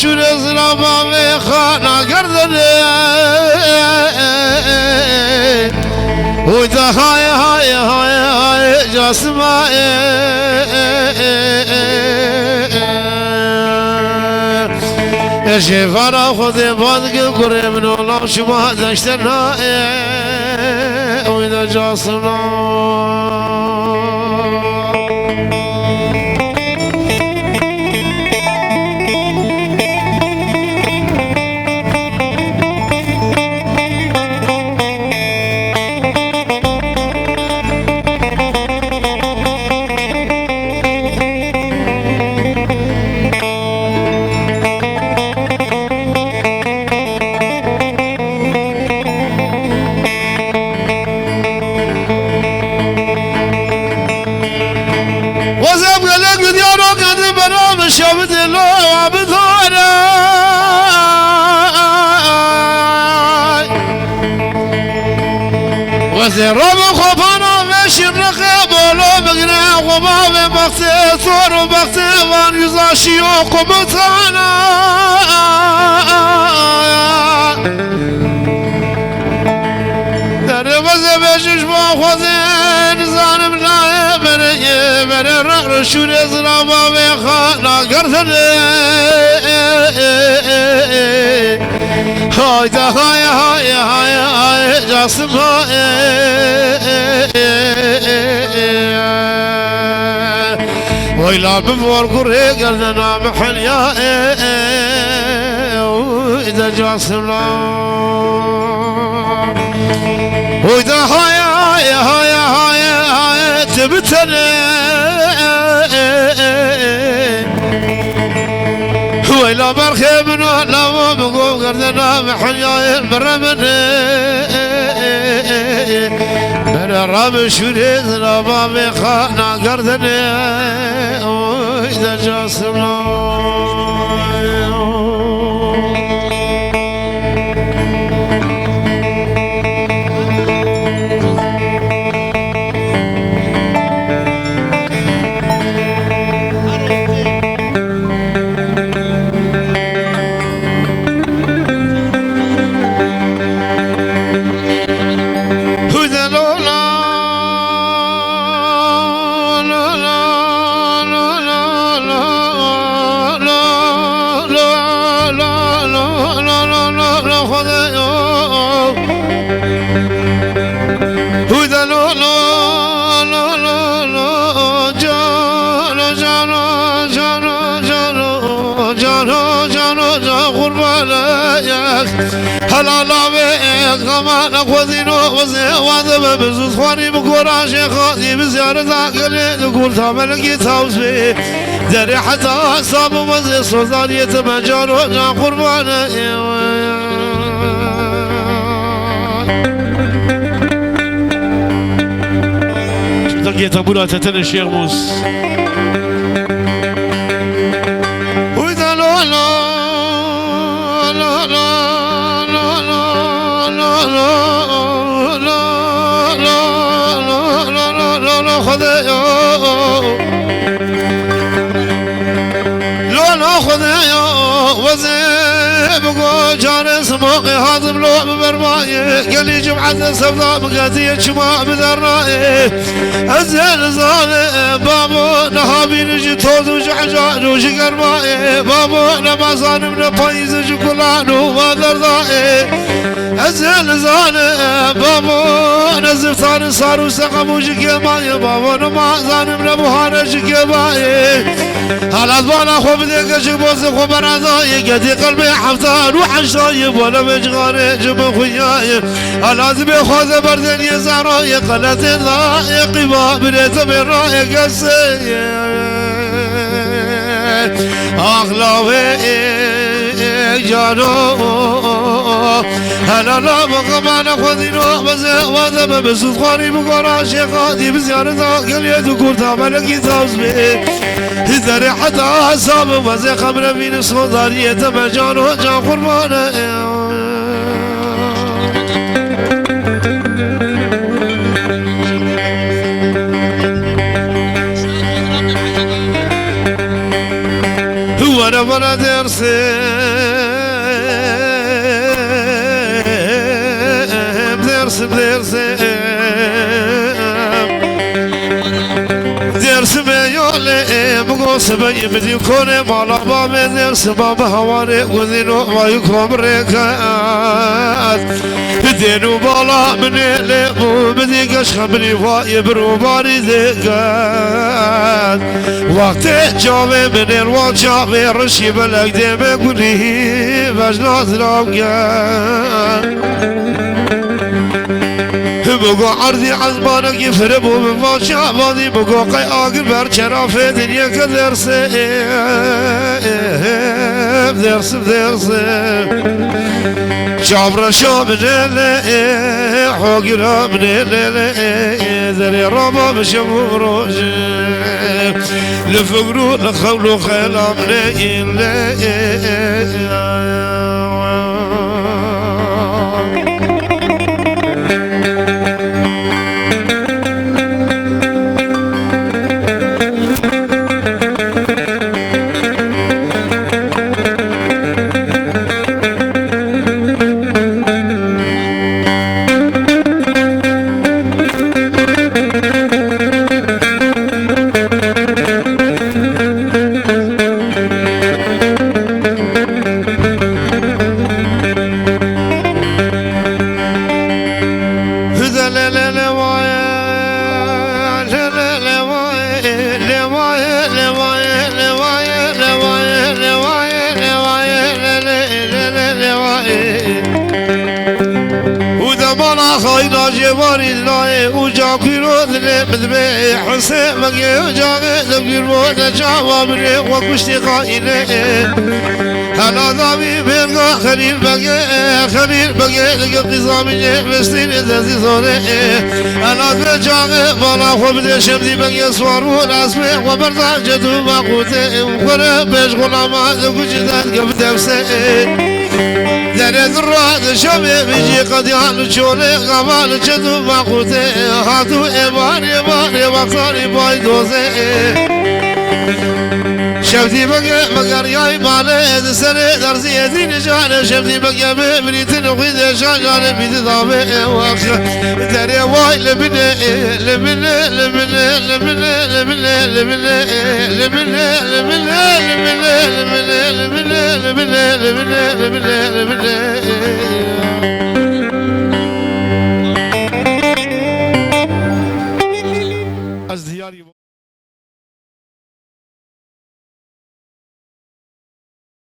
شور زلابا خانا گردنه ويدا هاي هاي هاي هاي جاسمة شفارا خذ بادق كريم نولا شما دشتنا ويدا جاسمة شبت الله بثورة وزرب خفانا ماشي الرقيب ولو بقنا وما بقتي صور وبقتي وان يزاشي وقبطانا دربز بشش باخوزين زانم لا بني الرقر شوري زلابا بيخانا قرثني هاي دا هاي هاي هاي هاي جاسم هاي ويلا بفور قري قلنا محليا وإذا جاسم وإذا هاي هاي هاي هاي هاي تبتني وإلا برخي منه لا بقوم قردنا محيا برمني من الرب شريط لما بخانا قردني وإذا جاسم هلا لا بيك غمان أخوذينو وزيوان بزوز خواني بكورا شيخاتي بزيارة كلي تقول ثامنكي تاوزي داري حتى أصاب وزي صوزانية مجانو جا قربانا شفتك يتابونا تتن الشيخ موس وإذا لولا وزيبقو جانس موقي هاضم لو ببرمائي قالي جمعة سفضاء مقاتية شماء بذرائي الزين زالي بابو نهابي نجي توز وجعجان وشقر مائي بابو نمازان من بايز جكولان ومادردائي الزين زالي بابو نزفتان صاروا سقموا جكي مائي بابو نمازان من بوهانا جكي مائي هلا بانا خو بديك شبوز خو براداي قدي قلبي حفتان وحشايب ولا مجغاني جب خوياي لازم ياخذ بردن يزعراي قلت ضايق ما بريت من رايق السيد اغلاوي جانو هلا لا بقى انا خذينو بس وذا بسوط خاري بقرا شيخاتي بزيارة قليت وقلتها ملكي تاوزبي إذا حتى حساب وزي خمر من صدارية مجان وجا قربانا هو أنا درسم یاله بگوس بی بدی کنه مالا بام درس بام هواره وزینو وای کمره کات دینو بالا منی لبو بدی گش خبری وای برو باری دکات وقت جاوه من الوان جاوه رشی بلک دمه گلی وجنات رامگان بگو عرضی عزبانك يفربو من فاشا بادي بگو قي آقل بر چرافه دنیا که درسه درسه شابر شابنه حقیرا منه ذري رابا بشمو روش لفقرو لخولو خيلا منه خاينا جواري الله وجاكيرو ذنب حسين مجي وجاك ذكيرو نجاوا مني وكشتي قائله هلا ذابي بيرغا خليل بقى لقى قزامي فلسطين ذاتي صوري أنا بجاك بالا خبد شمدي بقى صوارو الأسماء وبرزا جدو باقوتي وقرا بيش غلاما وجدات قبل تفسي درد الراد شبه بيجي قد يعلو شولي غمال جدو باقوتي هاتو إباني وقصاري باي دوزي شفتي بقى مقرياي مالي سنة درسي دين جاني شفتي بقى بمريتن وخيد شاجاني بيدي ضامي واخر دري واي لبني لبني لبني لبني لبني لبني لبني لبني لبني لبني لبني لبني لبني لبني لبني